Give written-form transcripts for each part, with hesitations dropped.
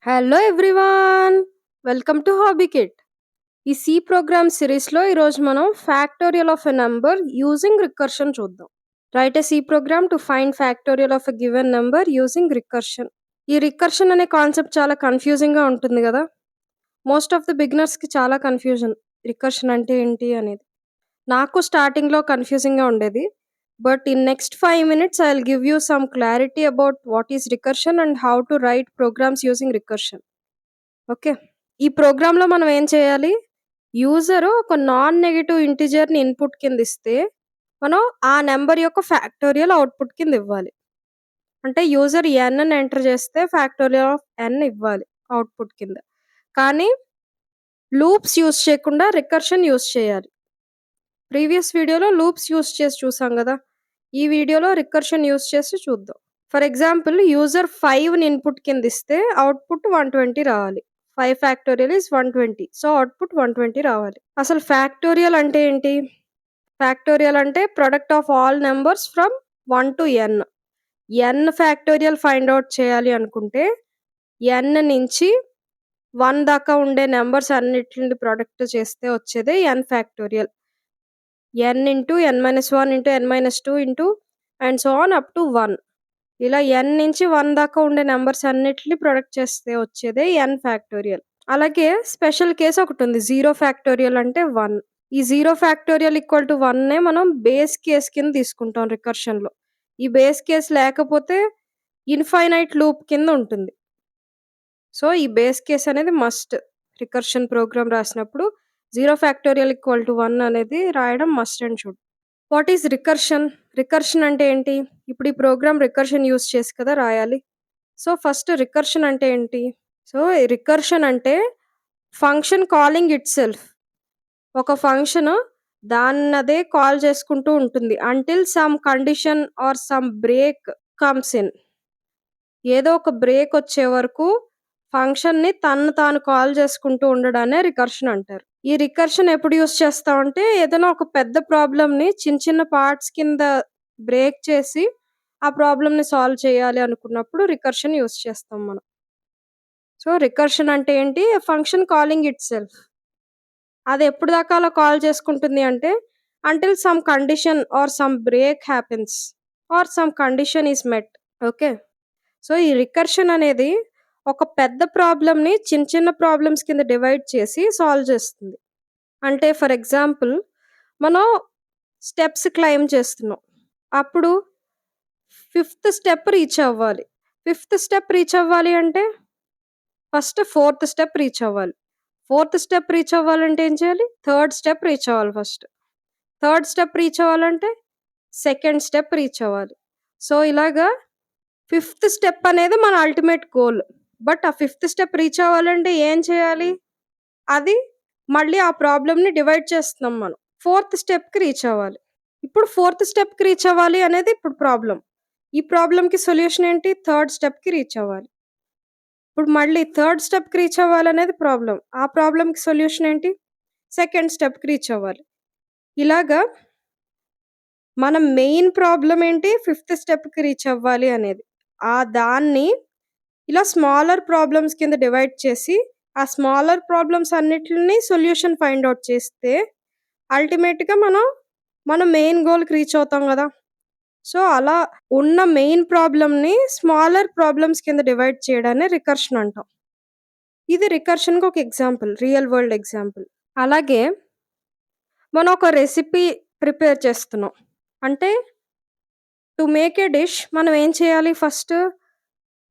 Hello everyone! Welcome to hobby kit. ఈ C program సిరీస్‌లో ఈరోజు మనం factorial of a number using recursion చూద్దాం. Write a C program to find factorial of a given number using recursion. ఈ recursion అనే concept చాలా కన్‌ఫ్యూజింగ్‌గా ఉంటుంది గదా! మోస్ట్ ఆఫ్ ది బిగినర్స్‌కి చాలా కన్‌ఫ్యూజన్. రికర్షన్ అంటే ఏంటి అనేది. నాకు స్టార్టింగ్‌లో కన్‌ఫ్యూజింగ్‌గా ఉండేది. But in next 5 minutes I will give you some clarity about what is recursion and how to write programs using recursion. Okay. ఈ ప్రోగ్రామ్‌లో మనం ఏం చేయాలి? యూజరు ఒక నాన్ నెగెటివ్ ఇంటిజర్‌ని ఇన్‌పుట్ కింద ఇస్తే, మనం ఆ నంబర్ యొక్క ఫ్యాక్టోరియల్ అవుట్‌పుట్ కింద ఇవ్వాలి. అంటే యూజర్ n అని ఎంటర్ చేస్తే ఫ్యాక్టోరియల్ ఆఫ్ n ఇవ్వాలి అవుట్‌పుట్ కింద. కానీ లూప్స్ యూజ్ చేయకుండా రికర్షన్ యూజ్ చేయాలి. ప్రీవియస్ వీడియోలో లూప్స్ యూజ్ చేసి చూసాం గదా! ఈ వీడియోలో రికర్షన్ యూజ్ చేసి చూద్దాం. ఫర్ ఎగ్జాంపుల్ యూజర్ 5ని ఇన్‌పుట్ కింద ఇస్తే అవుట్‌పుట్ 120 రావాలి. 5 ఫ్యాక్టోరియల్ ఈస్ 120. సో, అవుట్‌పుట్ 120 రావాలి. అసలు ఫ్యాక్టోరియల్ అంటే ఏంటి? ఫ్యాక్టోరియల్ అంటే product of all numbers from 1 to n. n factorial find out చేయాలి అనుకుంటే n నుంచి 1 దాకా ఉండే నంబర్స్ అన్నిటిని ప్రొడక్ట్ చేస్తే వచ్చేదే n factorial. n into n-1 into n-2 into and so on up to 1. ఇలా n నుంచి 1 దాకా ఉండే నంబర్స్ అన్నిటిని ప్రొడక్ట్ చేస్తే వచ్చేదే n ఫ్యాక్టోరియల్. అలాగే స్పెషల్ కేస్ ఒకటుంది. 0 ఫ్యాక్టోరియల్ అంటే 1. ఈ 0 ఫ్యాక్టోరియల్ ఈక్వల్ టు 1నే మనం బేస్ కేస్ కింద తీసుకుంటాం రికర్షన్‌లో. ఈ బేస్ కేస్ లేకపోతే ఇన్‌ఫైనైట్ లూప్ కింద ఉంటుంది. సో, ఈ బేస్ కేస్ అనేది మస్ట్. రికర్షన్ ప్రోగ్రామ్ రాసినప్పుడు 0 ఫ్యాక్టోరియల్ ఈక్వల్ టు 1 అనేది రాయడం must and should. What is recursion? Recursion అంటే ఏంటి? ఇప్పుడు ఈ ప్రోగ్రామ్ రికర్షన్ యూజ్ చేసి కదా రాయాలి. సో, ఫస్ట్ రికర్షన్ అంటే ఏంటి? సో, రికర్షన్ అంటే ఫంక్షన్ కాలింగ్ ఇట్‌సెల్ఫ్. ఒక ఫంక్షను దాన్నదే కాల్ చేసుకుంటూ ఉంటుంది. Until some condition or some break comes in. ఏదో ఒక బ్రేక్ వచ్చే వరకు ఫంక్షన్‌ని తన్ను తాను కాల్ చేసుకుంటూ ఉండడాన్నే రికర్షన్ అంటారు. ఈ రికర్షన్ ఎప్పుడు యూజ్ చేస్తామంటే ఏదైనా ఒక పెద్ద ప్రాబ్లమ్‌ని చిన్న చిన్న పార్ట్స్ కింద బ్రేక్ చేసి ఆ ప్రాబ్లమ్‌ని సాల్వ్ చేయాలి అనుకున్నప్పుడు రికర్షన్ యూజ్ చేస్తాం మనం. సో, రికర్షన్ అంటే ఏంటి? Function calling itself. అది ఎప్పుడు దాకా అలా కాల్ చేసుకుంటుంది అంటే until some condition or some break happens or some condition is met. Okay. So, ఈ రికర్షన్ అనేది ఒక పెద్ద ప్రాబ్లమ్‌ని చిన్న చిన్న ప్రాబ్లమ్స్ కింద డివైడ్ చేసి సాల్వ్ చేస్తుంది. అంటే ఫర్ ఎగ్జాంపుల్ మనం స్టెప్స్ క్లైమ్ చేస్తున్నాం. అప్పుడు ఫిఫ్త్ స్టెప్ రీచ్ అవ్వాలి. ఫిఫ్త్ స్టెప్ రీచ్ అవ్వాలి అంటే ఫస్ట్ ఫోర్త్ స్టెప్ రీచ్ అవ్వాలి. ఫోర్త్ స్టెప్ రీచ్ అవ్వాలంటే ఏం చేయాలి? థర్డ్ స్టెప్ రీచ్ అవ్వాలి ఫస్ట్. థర్డ్ స్టెప్ రీచ్ అవ్వాలంటే సెకండ్ స్టెప్ రీచ్ అవ్వాలి. సో, ఇలాగా ఫిఫ్త్ స్టెప్ అనేది మన అల్టిమేట్ గోల్. బట్ ఆ ఫిఫ్త్ స్టెప్ రీచ్ అవ్వాలంటే ఏం చేయాలి? అది మళ్ళీ ఆ ప్రాబ్లమ్‌ని డివైడ్ చేస్తున్నాం మనం. ఫోర్త్ స్టెప్‌కి రీచ్ అవ్వాలి. ఇప్పుడు ఫోర్త్ స్టెప్‌కి రీచ్ అవ్వాలి అనేది ఇప్పుడు ప్రాబ్లమ్. ఈ ప్రాబ్లమ్‌కి సొల్యూషన్ ఏంటి? థర్డ్ స్టెప్‌కి రీచ్ అవ్వాలి. ఇప్పుడు మళ్ళీ థర్డ్ స్టెప్‌కి రీచ్ అవ్వాలనేది ప్రాబ్లమ్. ఆ ప్రాబ్లమ్‌కి సొల్యూషన్ ఏంటి? సెకండ్ స్టెప్‌కి రీచ్ అవ్వాలి. ఇలాగా మన మెయిన్ ప్రాబ్లమ్ ఏంటి? ఫిఫ్త్ స్టెప్‌కి రీచ్ అవ్వాలి అనేది. దాన్ని ఇలా స్మాలర్ ప్రాబ్లమ్స్ కింద డివైడ్ చేసి, ఆ స్మాలర్ ప్రాబ్లమ్స్ అన్నిటిని సొల్యూషన్ ఫైండ్ ఔట్ చేస్తే అల్టిమేట్‌గా మనం మన మెయిన్ గోల్‌కి రీచ్ అవుతాం గదా! సో, అలా ఉన్న మెయిన్ ప్రాబ్లమ్‌ని స్మాలర్ ప్రాబ్లమ్స్ కింద డివైడ్ చేయడాన్ని రికర్షన్ అంటాం. ఇది రికర్షన్‌కి ఒక ఎగ్జాంపుల్. Real world example. అలాగే మనం ఒక రెసిపీ ప్రిపేర్ చేస్తున్నాం. అంటే టు మేక్ ఎ డిష్ మనం ఏం చేయాలి ఫస్ట్?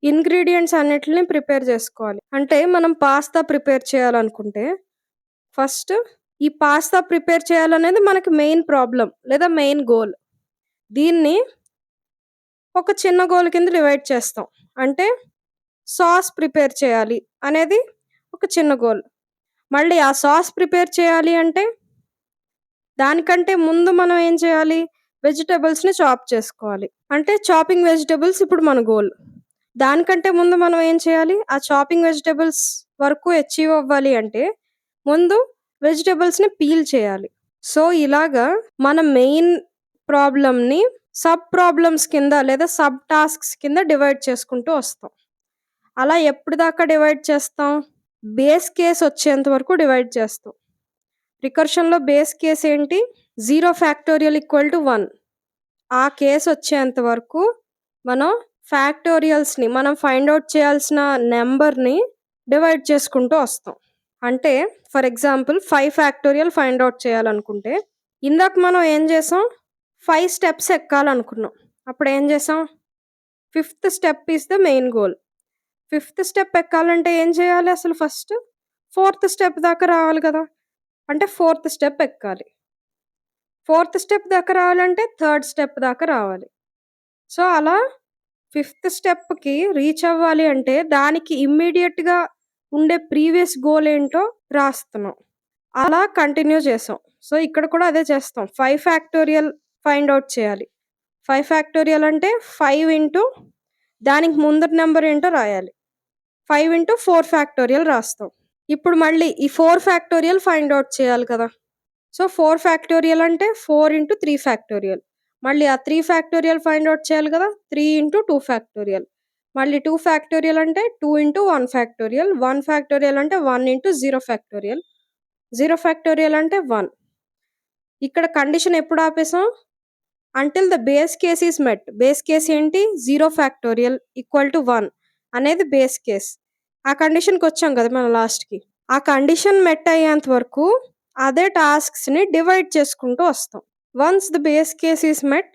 ఇంగ్రీడియెంట్స్ అన్నిటిని ప్రిపేర్ జేసుకోవాలి. అంటే మనం పాస్తా ప్రిపేర్ చేయాలనుకుంటే ఫస్ట్ ఈ పాస్తా ప్రిపేర్ చేయాలనేది మనకి మెయిన్ ప్రాబ్లమ్ లేదా మెయిన్ గోల్. దీన్ని ఒక చిన్న గోల్ కింద డివైడ్ చేస్తాం. అంటే సాస్ ప్రిపేర్ చేయాలి అనేది ఒక చిన్న గోల్. మళ్ళీ ఆ సాస్ ప్రిపేర్ చేయాలి అంటే దానికంటే ముందు మనం ఏం చేయాలి? వెజిటబుల్స్‌ని చాప్ చేసుకోవాలి. అంటే చాపింగ్ వెజిటబుల్స్ ఇప్పుడు మన గోల్. దానికంటే ముందు మనం ఏం చేయాలి? ఆ చాపింగ్ వెజిటబుల్స్ వరకు అచీవ్ అవ్వాలి అంటే ముందు వెజిటబుల్స్‌ని పీల్ చేయాలి. సో, ఇలాగా మన మెయిన్ ప్రాబ్లమ్‌ని సబ్ ప్రాబ్లమ్స్ కింద లేదా సబ్ టాస్క్స్ కింద డివైడ్ చేసుకుంటూ వస్తాం. అలా ఎప్పటిదాకా డివైడ్ చేస్తాం? బేస్ కేస్ వచ్చేంత వరకు డివైడ్ చేస్తాం. రికర్షన్‌లో బేస్ కేస్ ఏంటి? 0 ఫ్యాక్టోరియల్ ఈక్వల్ టు 1. ఆ కేస్ వచ్చేంత వరకు మనం ఫ్యాక్టోరియల్స్‌ని మనం ఫైండ్ ఔట్ చేయాల్సిన నంబర్‌ని డివైడ్ చేసుకుంటూ వస్తాం. అంటే for example 5 factorial find out చేయాలనుకుంటే, ఇందాక మనం ఏం చేసాం? 5 స్టెప్స్ ఎక్కాలనుకున్నాం. అప్పుడేం చేసాం? Fifth step is the main goal. Fifth step ఎక్కాలంటే ఏం చేయాలి అసలు ఫస్ట్? ఫోర్త్ స్టెప్ దాకా రావాలి కదా! అంటే ఫోర్త్ స్టెప్ ఎక్కాలి. ఫోర్త్ స్టెప్ దాకా రావాలంటే థర్డ్ స్టెప్ దాకా రావాలి. సో, అలా ఫిఫ్త్ స్టెప్‌కి రీచ్ అవ్వాలి అంటే దానికి ఇమ్మీడియేట్‌గా ఉండే ప్రీవియస్ గోల్ ఏంటో రాస్తున్నాం. అలా కంటిన్యూ చేసాం. సో, ఇక్కడ కూడా అదే చేస్తాం. 5 ఫ్యాక్టోరియల్ ఫైండ్ ఔట్ చేయాలి. 5 ఫ్యాక్టోరియల్ అంటే 5 ఇంటూ దానికి ముందటి నంబర్ ఏంటో రాయాలి. 5 ఇంటూ 4 ఫ్యాక్టోరియల్ రాస్తాం. ఇప్పుడు మళ్ళీ ఈ 4 ఫ్యాక్టోరియల్ ఫైండ్ ఔట్ చేయాలి కదా! సో, 4 ఫ్యాక్టోరియల్ అంటే 4 ఇంటూ 3 ఫ్యాక్టోరియల్. మళ్ళీ ఆ 3 ఫ్యాక్టోరియల్ ఫైండ్ ఔట్ చేయాలి కదా! 3 ఇంటూ 2 ఫ్యాక్టోరియల్. మళ్ళీ 2 ఫ్యాక్టోరియల్ అంటే 2 ఇంటూ 1 ఫ్యాక్టోరియల్. 1 ఫ్యాక్టోరియల్ అంటే 1 ఇంటూ 0 ఫ్యాక్టోరియల్. 0 ఫ్యాక్టోరియల్ అంటే 1. ఇక్కడ కండిషన్ ఎప్పుడు ఆపేసాం? Until the base case is met. Base case ఏంటి? 0 ఫ్యాక్టోరియల్ ఈక్వల్ టు 1 అనేది బేస్ కేస్. ఆ కండిషన్‌కొచ్చాం కదా మనం లాస్ట్‌కి. ఆ కండిషన్ మెట్ అయ్యేంత వరకు అదే టాస్క్స్‌ని డివైడ్ చేసుకుంటూ వస్తాం. Once the base case is met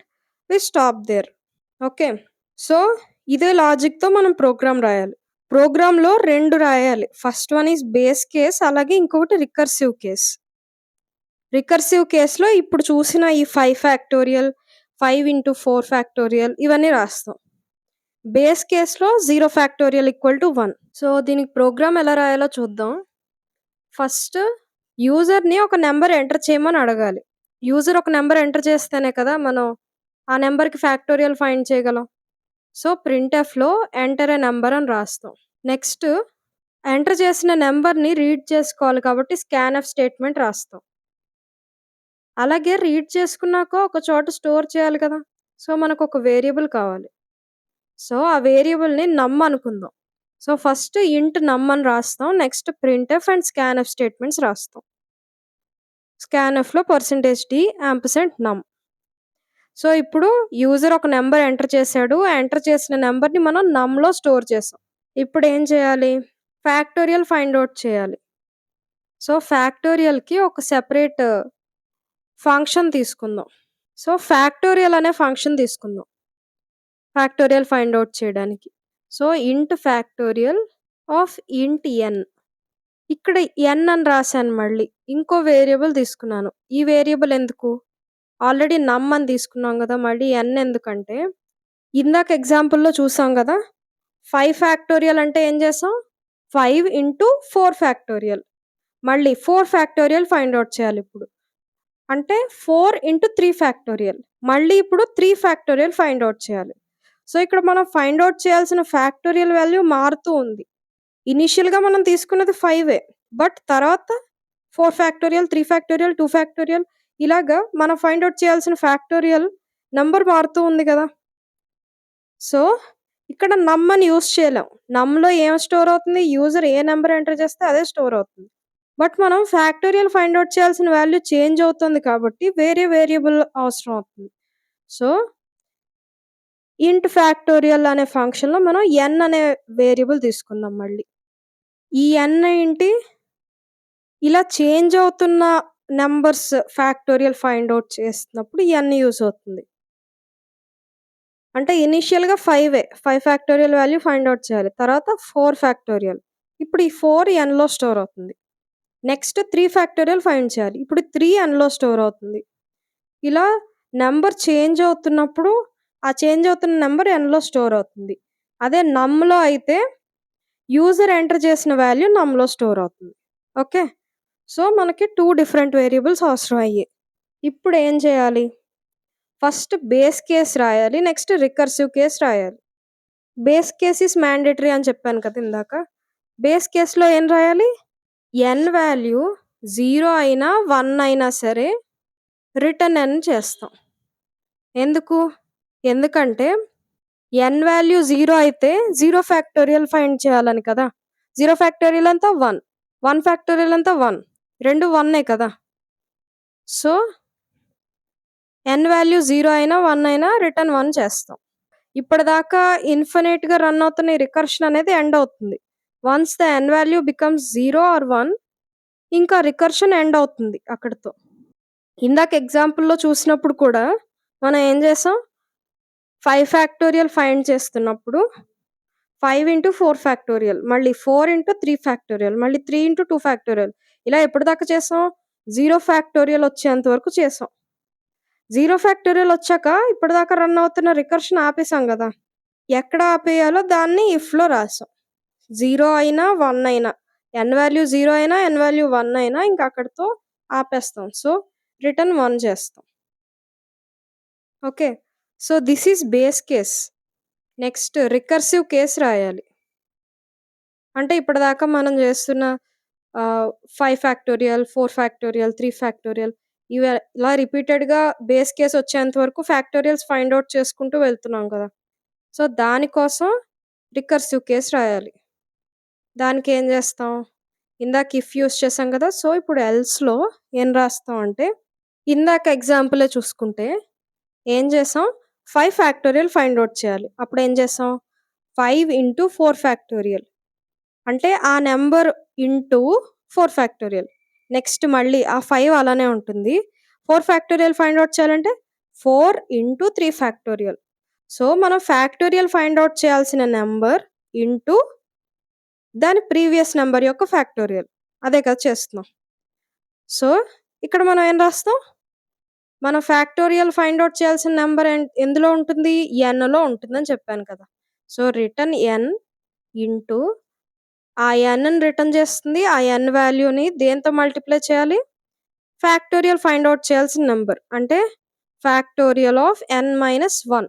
we stop there. Okay. So, ఇదే లాజిక్‌తో మనం ప్రోగ్రామ్ రాయాలి. ప్రోగ్రామ్‌లో 2 రాయాలి. First one is base case అలాగే ఇంకొకటి రికర్సివ్ కేస్. రికర్సివ్ కేస్‌లో ఇప్పుడు చూసిన ఈ 5 ఫ్యాక్టోరియల్, 5 ఇంటూ 4 ఫ్యాక్టోరియల్ ఇవన్నీ రాస్తాం. బేస్ కేస్‌లో 0 ఫ్యాక్టోరియల్ ఈక్వల్ టు 1. సో, దీనికి ప్రోగ్రామ్ ఎలా రాయాలో చూద్దాం. ఫస్ట్ యూజర్‌ని ఒక నంబర్ ఎంటర్ చేయమని అడగాలి. యూజర్ ఒక నంబర్ ఎంటర్ చేస్తేనే కదా మనం ఆ నంబర్‌కి ఫ్యాక్టోరియల్ ఫైండ్ చేయగలం. సో, ప్రింట్ఎఫ్‌లో ఎంటర్ ఎ నంబర్ అని రాస్తాం. నెక్స్ట్ ఎంటర్ చేసిన నంబర్‌ని రీడ్ చేసుకోవాలి కాబట్టి స్కాన్ఎఫ్ స్టేట్మెంట్ రాస్తాం. అలాగే రీడ్ చేసుకున్నాక ఒక చోట స్టోర్ చేయాలి కదా! సో, మనకొక వేరియబుల్ కావాలి. సో, ఆ వేరియబుల్‌ని నమ్ అనుకుందాం. సో, ఫస్ట్ ఇంట్ నమ్ అని రాస్తాం. Next printf and scanf statements రాస్తాం. స్కాన్ఎఫ్‌లో %d యాంపర్సండ్ నమ్. సో, ఇప్పుడు యూజర్ ఒక నంబర్ ఎంటర్ చేశాడు. ఎంటర్ చేసిన నంబర్‌ని మనం నమ్‌లో స్టోర్ చేసాం. ఇప్పుడేం చేయాలి? ఫ్యాక్టోరియల్ ఫైండ్ ఔట్ చేయాలి. సో, ఫ్యాక్టోరియల్‌కి ఒక సెపరేట్ ఫంక్షన్ తీసుకుందాం. సో, ఫ్యాక్టోరియల్ అనే ఫంక్షన్ తీసుకుందాం. ఫ్యాక్టోరియల్ ఫైండ్ ఔట్ చేయడానికి. సో, ఇంట్ ఫ్యాక్టోరియల్ ఆఫ్ ఇంట్ n. ఇక్కడ n అని రాశాను మళ్ళీ. ఇంకో వేరియబుల్ తీసుకున్నాను. ఈ వేరియబుల్ ఎందుకు? ఆల్రెడీ నమ్ అని తీసుకున్నాం గదా! మళ్ళీ n ఎందుకంటే, ఇందాక ఎగ్జాంపుల్‌లో చూసాం గదా! 5 ఫ్యాక్టోరియల్ అంటే ఏం చేసాం? 5 ఇంటూ 4 ఫ్యాక్టోరియల్. మళ్ళీ 4 ఫ్యాక్టోరియల్ ఫైండ్ ఔట్ చేయాలిప్పుడు. అంటే 4 ఇంటూ 3 ఫ్యాక్టోరియల్. మళ్ళీ ఇప్పుడు 3 ఫ్యాక్టోరియల్ ఫైండ్ ఔట్ చేయాలి. సో, ఇక్కడ మనం ఫైండ్ ఔట్ చేయాల్సిన ఫ్యాక్టోరియల్ వాల్యూ మారుతూ ఉంది. ఇనీషియల్‌గా మనం తీసుకున్నది 5 బట్ తర్వాత 4 ఫ్యాక్టోరియల్, 3 ఫ్యాక్టోరియల్, 2 ఫ్యాక్టోరియల్ ఇలాగా మనం ఫైండ్ ఔట్ చేయాల్సిన ఫ్యాక్టోరియల్ నంబర్ మారుతూ ఉంది గదా! సో, ఇక్కడ నమ్ అని యూజ్ చేయలేం. నమ్‌లో ఏం స్టోర్ అవుతుంది? యూజర్ ఏ నంబర్ ఎంటర్ చేస్తే అదే స్టోర్ అవుతుంది. బట్ మనం ఫ్యాక్టోరియల్ ఫైండ్ ఔట్ చేయాల్సిన వాల్యూ చేంజ్ అవుతుంది కాబట్టి వేరే వేరియబుల్ అవసరం అవుతుంది. సో, ఇంట్ ఫ్యాక్టోరియల్ అనే ఫంక్షన్‌లో మనం n అనే వేరియబుల్ తీసుకుందాం మళ్ళీ. ఈ n ఏంటి? ఇలా చేంజ్ అవుతున్న నంబర్స్ ఫ్యాక్టోరియల్ ఫైండ్ ఔట్ చేస్తున్నప్పుడు ఈ n యూజ్ అవుతుంది. అంటే ఇనీషియల్‌గా 5 ఫ్యాక్టోరియల్ వాల్యూ ఫైండ్ ఔట్ చేయాలి. తర్వాత 4 ఫ్యాక్టోరియల్. ఇప్పుడు ఈ 4 nలో స్టోర్ అవుతుంది. నెక్స్ట్ 3 ఫ్యాక్టోరియల్ ఫైండ్ చేయాలి. ఇప్పుడు 3 nలో స్టోర్ అవుతుంది. ఇలా నంబర్ చేంజ్ అవుతున్నప్పుడు ఆ చేంజ్ అవుతున్న నంబర్ nలో స్టోర్ అవుతుంది. అదే నమ్‌లో అయితే యూజర్ ఎంటర్ చేసిన వాల్యూ నమ్‌లో స్టోర్ అవుతుంది. ఓకే. సో, మనకి 2 డిఫరెంట్ వేరియబుల్స్ అవసరం అయ్యాయి. ఇప్పుడు ఏం చేయాలి? ఫస్ట్ బేస్ కేస్ రాయాలి. నెక్స్ట్ రికర్సివ్ కేస్ రాయాలి. బేస్ కేస్ ఈస్ మ్యాండేటరీ అని చెప్పాను కదా ఇందాక. బేస్ కేస్‌లో ఏం రాయాలి? n వాల్యూ 0 అయినా, 1 అయినా సరే రిటర్న్ n చేస్తాం. ఎందుకు? ఎందుకంటే n వాల్యూ 0 అయితే 0 ఫ్యాక్టోరియల్ ఫైండ్ చేయాలని కదా! 0 ఫ్యాక్టోరియల్ అంతా 1. 1 ఫ్యాక్టోరియల్ అంతా 1. 2 1 కదా! సో, n వాల్యూ 0 అయినా, 1 అయినా రిటర్న్ 1 చేస్తాం. ఇప్పటిదాకా ఇన్ఫినిట్‌గా రన్ అవుతున్న ఈ రికర్షన్ అనేది ఎండ్ అవుతుంది. Once the n value becomes 0 or 1 ఇంకా రికర్షన్ ఎండ్ అవుతుంది అక్కడితో. ఇందాక ఎగ్జాంపుల్‌లో చూసినప్పుడు కూడా మనం ఏం చేసాం? 5 ఫ్యాక్టోరియల్ ఫైండ్ చేస్తున్నప్పుడు 5 ఇంటూ 4 ఫ్యాక్టోరియల్, మళ్ళీ 4 ఇంటూ 3 ఫ్యాక్టోరియల్, మళ్ళీ 3 ఇంటూ 2 ఫ్యాక్టోరియల్ ఇలా ఎప్పటిదాకా చేసాం? 0 ఫ్యాక్టోరియల్ వచ్చేంత వరకు చేసాం. 0 ఫ్యాక్టోరియల్ వచ్చాక ఇప్పటిదాకా రన్ అవుతున్న రికర్షన్ ఆపేసాం గదా! ఎక్కడ ఆపేయాలో దాన్ని ఇఫ్‌లో రాసాం. 0 అయినా, 1 అయినా, n వాల్యూ 0 అయినా, n వాల్యూ 1 అయినా ఇంక అక్కడితో ఆపేస్తాం. సో, రిటర్న్ 1 చేస్తాం. Okay. So, this is base case. Next recursive case రాయాలి. అంటే ఇప్పటిదాకా మనం చేస్తున్న 5 ఫ్యాక్టోరియల్, 4 ఫ్యాక్టోరియల్, 3 ఫ్యాక్టోరియల్ ఇలా రిపీటెడ్‌గా బేస్ కేస్ వచ్చేంత వరకు ఫ్యాక్టోరియల్స్ ఫైండ్ ఔట్ చేసుకుంటూ వెళ్తున్నాం కదా! సో, దానికోసం రికర్సివ్ కేస్ రాయాలి. దానికేం చేస్తాం? ఇందాక ఇఫ్ యూజ్ చేసాం కదా! సో, ఇప్పుడు ఎల్స్‌లో ఏం రాస్తాం అంటే, ఇందాక ఎగ్జాంపులే చూసుకుంటే ఏం చేసాం? 5 ఫ్యాక్టోరియల్ ఫైండ్ ఔట్ చేయాలి. అప్పుడేం చేసాం? 5 ఇంటూ 4 ఫ్యాక్టోరియల్. అంటే ఆ నంబర్ ఇంటూ 4 ఫ్యాక్టోరియల్. నెక్స్ట్ మళ్ళీ ఆ 5 అలానే ఉంటుంది. 4 ఫ్యాక్టోరియల్ ఫైండ్ ఔట్ చేయాలంటే 4 ఇంటూ 3 ఫ్యాక్టోరియల్. సో, మనం ఫ్యాక్టోరియల్ ఫైండ్ ఔట్ చేయాల్సిన నంబర్ ఇంటూ దాని ప్రీవియస్ నంబర్ యొక్క ఫ్యాక్టోరియల్. అదే కదా చేస్తున్నాం. సో, ఇక్కడ మనం ఏం రాస్తాం? మనం ఫ్యాక్టోరియల్ ఫైండ్ ఔట్ చేయాల్సిన నంబర్ ఎందులో ఉంటుంది? nలో ఉంటుందని చెప్పాను కదా! సో, రిటర్న్ n ఇంటూ ఆ nని రిటర్న్ చేస్తుంది. ఆ n వాల్యూని దేనితో మల్టిప్లై చేయాలి? ఫ్యాక్టోరియల్ ఫైండ్ ఔట్ చేయాల్సిన నంబర్. అంటే ఫ్యాక్టోరియల్ ఆఫ్ n మైనస్ 1.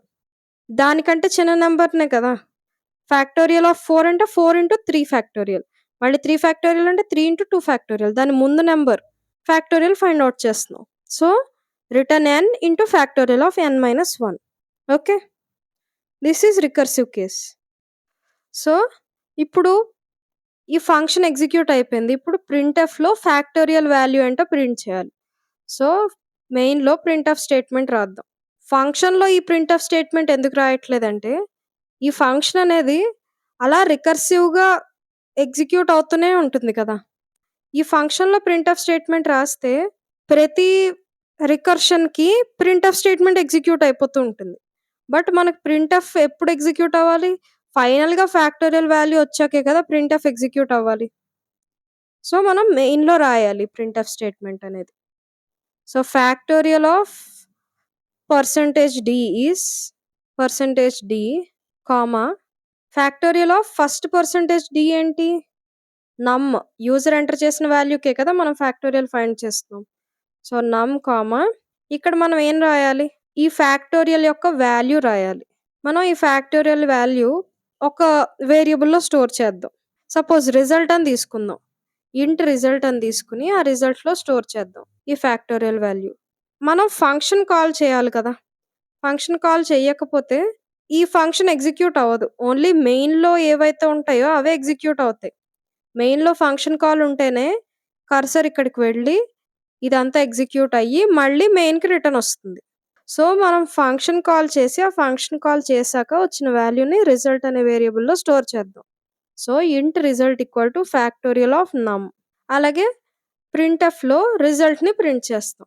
దానికంటే చిన్న నంబర్‌నే కదా! ఫ్యాక్టోరియల్ ఆఫ్ 4 అంటే 4 ఇంటూ 3 ఫ్యాక్టోరియల్. మళ్ళీ 3 ఫ్యాక్టోరియల్ అంటే 3 ఇంటూ 2 ఫ్యాక్టోరియల్. దాని ముందు నంబర్ ఫ్యాక్టోరియల్ ఫైండ్ ఔట్ చేస్తున్నాం. So, return n into factorial of n minus 1. Okay. This is recursive case. So, ఇప్పుడు ఈ ఫంక్షన్ ఎగ్జిక్యూట్ అయిపోయింది. ఇప్పుడు ప్రింట్ఎఫ్‌లో ఫ్యాక్టోరియల్ వాల్యూ ఏంటో ప్రింట్ చేయాలి. సో, మెయిన్‌లో ప్రింట్ఎఫ్ స్టేట్మెంట్ రాద్దాం. ఫంక్షన్‌లో ఈ ప్రింట్ఎఫ్ స్టేట్మెంట్ ఎందుకు రాయట్లేదంటే, ఈ ఫంక్షన్ అనేది అలా రికర్సివ్‌గా ఎగ్జిక్యూట్ అవుతూనే ఉంటుంది కదా! ఈ ఫంక్షన్‌లో ప్రింట్ఎఫ్ స్టేట్మెంట్ రాస్తే ప్రతి రికర్షన్‌కి ప్రింట్ఎఫ్ స్టేట్మెంట్ ఎగ్జిక్యూట్ అయిపోతూ ఉంటుంది. బట్ మనకు ప్రింట్ఎఫ్ ఎప్పుడు ఎగ్జిక్యూట్ అవ్వాలి? ఫైనల్‌గా ఫ్యాక్టోరియల్ వాల్యూ వచ్చాకే కదా ప్రింట్ఎఫ్ ఎగ్జిక్యూట్ అవ్వాలి. సో, మనం మెయిన్‌లో రాయాలి ప్రింట్ఎఫ్ స్టేట్మెంట్ అనేది. So, factorial of percentage d is percentage d, comma factorial of first percentage d ఏంటి? నమ్. యూజర్ ఎంటర్ చేసిన వాల్యూకే కదా మనం ఫ్యాక్టోరియల్ ఫైండ్ చేస్తున్నాం. సో, నమ్ కామా ఇక్కడ మనం ఏం రాయాలి? ఈ ఫ్యాక్టోరియల్ యొక్క వాల్యూ రాయాలి. మనం ఈ ఫ్యాక్టోరియల్ వాల్యూ ఒక వేరియబుల్‌లో స్టోర్ చేద్దాం. సపోజ్ రిజల్ట్ అని తీసుకుందాం. ఇంట్ రిజల్ట్ అని తీసుకొని ఆ రిజల్ట్‌లో స్టోర్ చేద్దాం ఈ ఫ్యాక్టోరియల్ వాల్యూ. మనం ఫంక్షన్ కాల్ చేయాలి కదా! ఫంక్షన్ కాల్ చెయ్యకపోతే ఈ ఫంక్షన్ ఎగ్జిక్యూట్ అవ్వదు. ఓన్లీ మెయిన్‌లో ఏవైతే ఉంటాయో అవే ఎగ్జిక్యూట్ అవుతాయి. మెయిన్‌లో ఫంక్షన్ కాల్ ఉంటేనే కర్సర్ ఇక్కడికి వెళ్ళి ఇదంతా ఎగ్జిక్యూట్ అయ్యి మళ్ళీ మెయిన్‌కి రిటర్న్ వస్తుంది. సో, మనం ఫంక్షన్ కాల్ చేసి ఆ ఫంక్షన్ కాల్ చేశాక వచ్చిన వాల్యూని రిజల్ట్ అనే వేరియబుల్‌లో స్టోర్ చేద్దాం. సో, ఇంట్ result equal to factorial of నమ్. అలాగే ప్రింట్ఎఫ్‌లో రిజల్ట్‌ని ప్రింట్ చేస్తాం.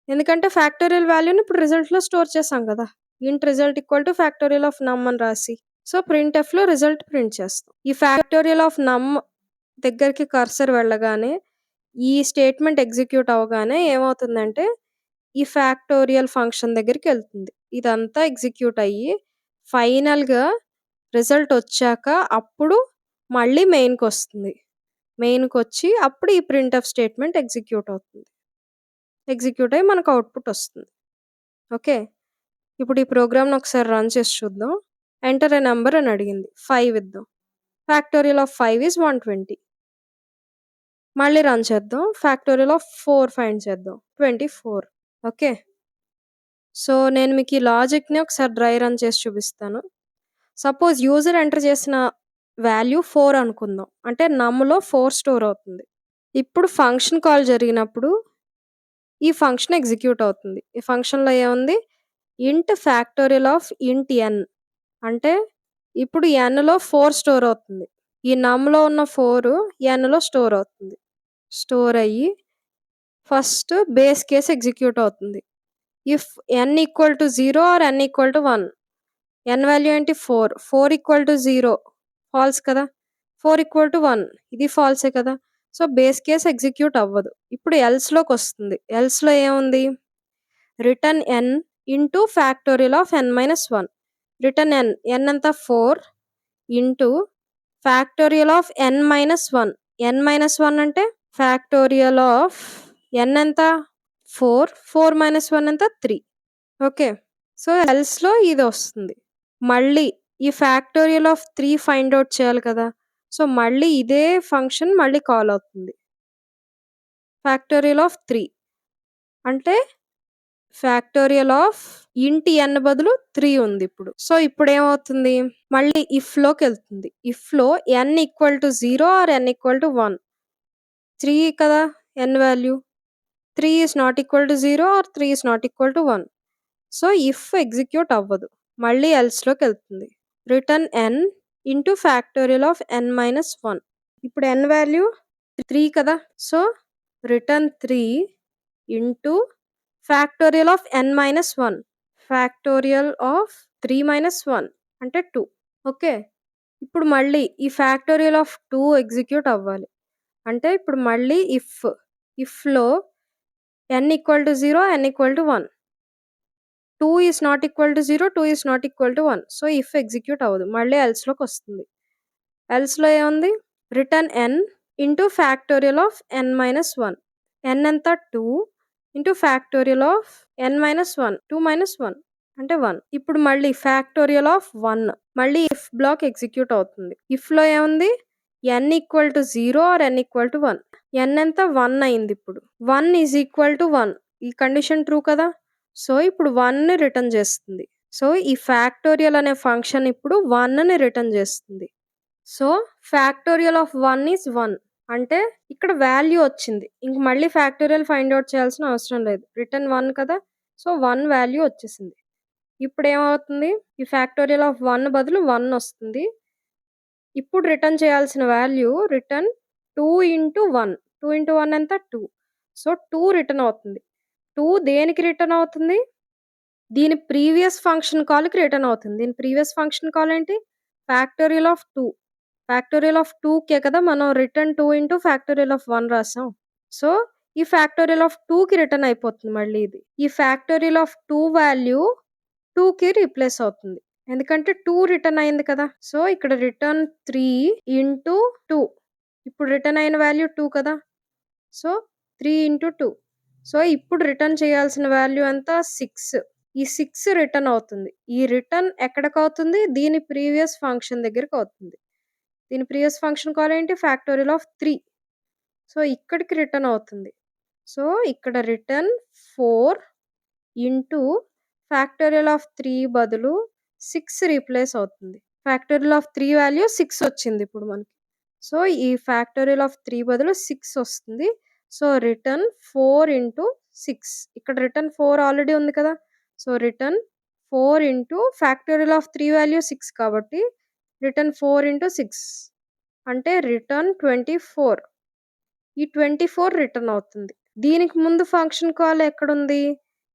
ఎందుకంటే ఫ్యాక్టోరియల్ వాల్యూని ఇప్పుడు రిజల్ట్‌లో స్టోర్ చేసాం కదా! ఇంట్ result equal to factorial of నమ్ అని రాసి. సో, ప్రింట్ఎఫ్‌లో రిజల్ట్ ప్రింట్ చేస్తాం. ఈ ఫ్యాక్టోరియల్ ఆఫ్ నమ్ దగ్గరికి కర్సర్ వెళ్ళగానే ఈ స్టేట్మెంట్ ఎగ్జిక్యూట్ అవ్వగానే ఏమవుతుందంటే ఈ ఫ్యాక్టోరియల్ ఫంక్షన్ దగ్గరికెళ్తుంది. ఇదంతా ఎగ్జిక్యూట్ అయ్యి ఫైనల్‌గా రిజల్ట్ వచ్చాక అప్పుడు మళ్ళీ మెయిన్‌కొస్తుంది. మెయిన్‌కొచ్చి అప్పుడు ఈ ప్రింట్ఎఫ్ స్టేట్మెంట్ ఎగ్జిక్యూట్ అవుతుంది. ఎగ్జిక్యూట్ అయ్యి మనకు అవుట్‌పుట్ వస్తుంది. ఓకే. ఇప్పుడు ఈ ప్రోగ్రామ్‌ని ఒకసారి రన్ చేసి చూద్దాం. ఎంటర్ ఎ నంబర్ అని అడిగింది. 5 ఇద్దాం. Factorial of 5 is 120. మళ్ళీ రన్ చేద్దాం. ఫ్యాక్టోరియల్ ఆఫ్ 4 ఫైండ్ చేద్దాం. 24. ఓకే. సో, నేను మీకు ఈ లాజిక్‌ని ఒకసారి డ్రై రన్ చేసి చూపిస్తాను. సపోజ్ యూజర్ ఎంటర్ చేసిన వాల్యూ 4 అనుకుందాం. అంటే నమ్‌లో 4 స్టోర్ అవుతుంది. ఇప్పుడు ఫంక్షన్ కాల్ జరిగినప్పుడు ఈ ఫంక్షన్ ఎగ్జిక్యూట్ అవుతుంది. ఈ ఫంక్షన్‌లో ఏముంది? ఇంట్ ఫ్యాక్టోరియల్ ఆఫ్ ఇంట్ n అంటే ఇప్పుడు nలో 4 స్టోర్ అవుతుంది. ఈ నమ్‌లో ఉన్న 4 nలో స్టోర్ అవుతుంది. స్టోర్ అయ్యి ఫస్ట్ బేస్ కేస్ ఎగ్జిక్యూట్ అవుతుంది. If n equal to 0 or n equal to 1 n value ఏంటి 4 4 ఈక్వల్ టు 0 ఫాల్స్ కదా 4 ఈక్వల్ టు 1 ఇది ఫాల్సే కదా సో బేస్ కేస్ ఎగ్జిక్యూట్ అవ్వదు ఇప్పుడు ఎల్స్లోకి వస్తుంది ఎల్స్లో ఏముంది return n into factorial of n minus 1 return n n అంతా 4 into factorial of n minus 1 n minus 1 అంటే ఫ్యాక్టోరియల్ ఆఫ్ n ఎంత 4 4 మైనస్ 1 ఎంత 3 ఓకే సో ఎల్స్లో ఇది వస్తుంది మళ్ళీ ఈ ఫ్యాక్టోరియల్ ఆఫ్ 3 ఫైండ్ అవుట్ చేయాలి కదా సో మళ్ళీ ఇదే ఫంక్షన్ మళ్ళీ కాల్ అవుతుంది ఫ్యాక్టోరియల్ ఆఫ్ 3 అంటే ఫ్యాక్టోరియల్ ఆఫ్ ఇంటి n బదులు 3 ఉంది ఇప్పుడు సో ఇప్పుడు ఏమవుతుంది మళ్ళీ ఇఫ్ లోకి వెళ్తుంది ఇఫ్ లో n equal to 0 or n equal to 1 3 కదా n value 3 is not equal to 0 or 3 is not equal to 1 so if execute అవ్వదు మళ్ళీ ఎల్స్లోకి వెళ్తుంది return n into factorial of n minus 1 ఇప్పుడు n వాల్యూ 3 కదా so return 3 into factorial of n minus 1 factorial of 3 minus 1 అంటే 2 okay ఇప్పుడు మళ్ళీ ఈ ఫ్యాక్టోరియల్ ఆఫ్ 2 ఎగ్జిక్యూట్ అవ్వాలి అంటే ఇప్పుడు మళ్ళీ ఇఫ్లో n equal to 0 n equal to 1 2 is not equal to 0 2 is not equal to 1 so if execute అవ్వదు మళ్ళీ ఎల్స్లోకి వస్తుంది ఎల్స్లో ఏముంది return n into factorial of n minus 1 n ఎంత 2 into factorial of n minus 1 2 minus 1 అంటే 1 ఇప్పుడు మళ్ళీ factorial of 1 మళ్ళీ if black execute అవుతుంది ఇఫ్లో ఏముంది n equal to 0 or n equal to 1 n ఎంత 1 అయింది ఇప్పుడు 1 ఈజ్ ఈక్వల్ టు 1 ఈ కండిషన్ ట్రూ కదా సో ఇప్పుడు 1ని రిటర్న్ చేస్తుంది సో ఈ ఫ్యాక్టోరియల్ అనే ఫంక్షన్ ఇప్పుడు 1ని రిటర్న్ చేస్తుంది సో ఫ్యాక్టోరియల్ ఆఫ్ 1 ఈజ్ 1 అంటే ఇక్కడ వాల్యూ వచ్చింది ఇంక మళ్ళీ ఫ్యాక్టోరియల్ ఫైండ్ అవుట్ చేయాల్సిన అవసరం లేదు రిటర్న్ 1 కదా సో 1 వాల్యూ వచ్చేసింది ఇప్పుడు ఏమవుతుంది ఈ ఫ్యాక్టోరియల్ ఆఫ్ 1 బదులు 1 వస్తుంది ఇప్పుడు రిటర్న్ చేయాల్సిన వాల్యూ రిటర్న్ 2 ఇంటూ 1 2 ఇంటూ 1 ఎంత 2 సో 2 రిటర్న్ అవుతుంది 2 దేనికి రిటర్న్ అవుతుంది దీని ప్రీవియస్ ఫంక్షన్ కాల్కి రిటర్న్ అవుతుంది దీని ప్రీవియస్ ఫంక్షన్ కాల్ ఏంటి ఫ్యాక్టోరియల్ ఆఫ్ 2 ఫ్యాక్టోరియల్ ఆఫ్ 2కే కదా మనం రిటర్న్ 2 ఇంటూ ఫ్యాక్టోరియల్ ఆఫ్ 1 రాసాం సో ఈ ఫ్యాక్టోరియల్ ఆఫ్ 2కి రిటర్న్ అయిపోతుంది మళ్ళీ ఇది ఈ ఫ్యాక్టోరియల్ ఆఫ్ 2 వాల్యూ 2కి రీప్లేస్ అవుతుంది ఎందుకంటే 2 రిటర్న్ అయింది కదా సో ఇక్కడ రిటర్న్ 3 ఇంటూ 2 ఇప్పుడు రిటర్న్ అయిన వాల్యూ 2 కదా సో 3 ఇంటూ 2 సో ఇప్పుడు రిటర్న్ చేయాల్సిన వాల్యూ అంతా 6 ఈ 6 రిటర్న్ అవుతుంది ఈ రిటర్న్ ఎక్కడికి అవుతుంది దీని ప్రీవియస్ ఫంక్షన్ దగ్గరికి అవుతుంది దీని ప్రీవియస్ ఫంక్షన్ కాల్ ఏంటి ఫ్యాక్టోరియల్ ఆఫ్ 3 సో ఇక్కడికి రిటర్న్ అవుతుంది సో ఇక్కడ రిటర్న్ 4 ఇంటూ ఫ్యాక్టోరియల్ ఆఫ్ 3 బదులు 6 రీప్లేస్ అవుతుంది ఫ్యాక్టోరియల్ ఆఫ్ 3 వాల్యూ 6 వచ్చింది ఇప్పుడు మనకి సో ఈ ఫ్యాక్టోరియల్ ఆఫ్ 3 బదులు 6 వస్తుంది సో రిటర్న్ 4 ఇంటూ 6 ఇక్కడ రిటర్న్ 4 ఆల్రెడీ ఉంది కదా so return 4 into factorial of 3 value 6 కాబట్టి రిటర్న్ 4 ఇంటూ 6 అంటే రిటర్న్ 24 ఈ 24 రిటర్న్ అవుతుంది దీనికి ముందు ఫంక్షన్ కాల్ ఎక్కడుంది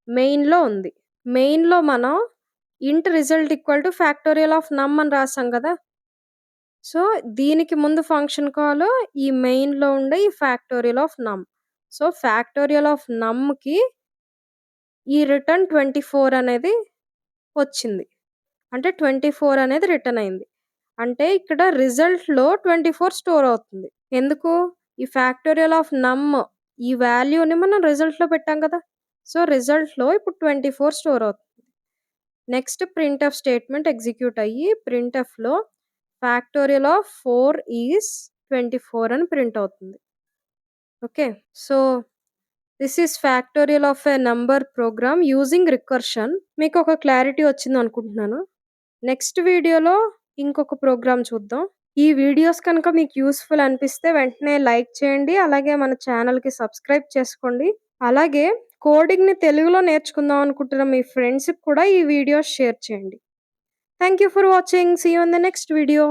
మెయిన్లో ఉంది మెయిన్లో మనం ఇంట్ result equal to factorial of నమ్ అని రాసాం కదా సో దీనికి ముందు ఫంక్షన్ కాల్ ఈ మెయిన్లో ఉండే ఈ ఫ్యాక్టోరియల్ ఆఫ్ నమ్ సో ఫ్యాక్టోరియల్ ఆఫ్ నమ్కి ఈ రిటర్న్ 24 అనేది వచ్చింది అంటే 24 అనేది రిటర్న్ అయింది అంటే ఇక్కడ రిజల్ట్లో 24 స్టోర్ అవుతుంది ఎందుకు ఈ ఫ్యాక్టోరియల్ ఆఫ్ నమ్ ఈ వాల్యూని మనం రిజల్ట్లో పెట్టాం కదా సో రిజల్ట్లో ఇప్పుడు 24 స్టోర్ అవుతుంది నెక్స్ట్ ప్రింట్ఎఫ్ స్టేట్మెంట్ ఎగ్జిక్యూట్ అయ్యి ప్రింట్ఎఫ్లో ఫ్యాక్టోరియల్ ఆఫ్ 4 ఈజ్ 24 అని ప్రింట్ అవుతుంది okay so this is factorial of a number program using recursion మీకు ఒక క్లారిటీ వచ్చింది అనుకుంటున్నాను నెక్స్ట్ వీడియోలో ఇంకొక ప్రోగ్రామ్ చూద్దాం. ఈ వీడియోస్ కనుక మీకు యూజ్‌ఫుల్ అనిపిస్తే వెంటనే లైక్ చేయండి. అలాగే మన ఛానల్‌కి సబ్స్క్రైబ్ చేసుకోండి. అలాగే కోడింగ్‌ని తెలుగులో నేర్చుకుందాం అనుకుంటున్న మీ ఫ్రెండ్స్‌కి కూడా ఈ వీడియోస్ షేర్ చేయండి. Thank you for watching. See you in the next video.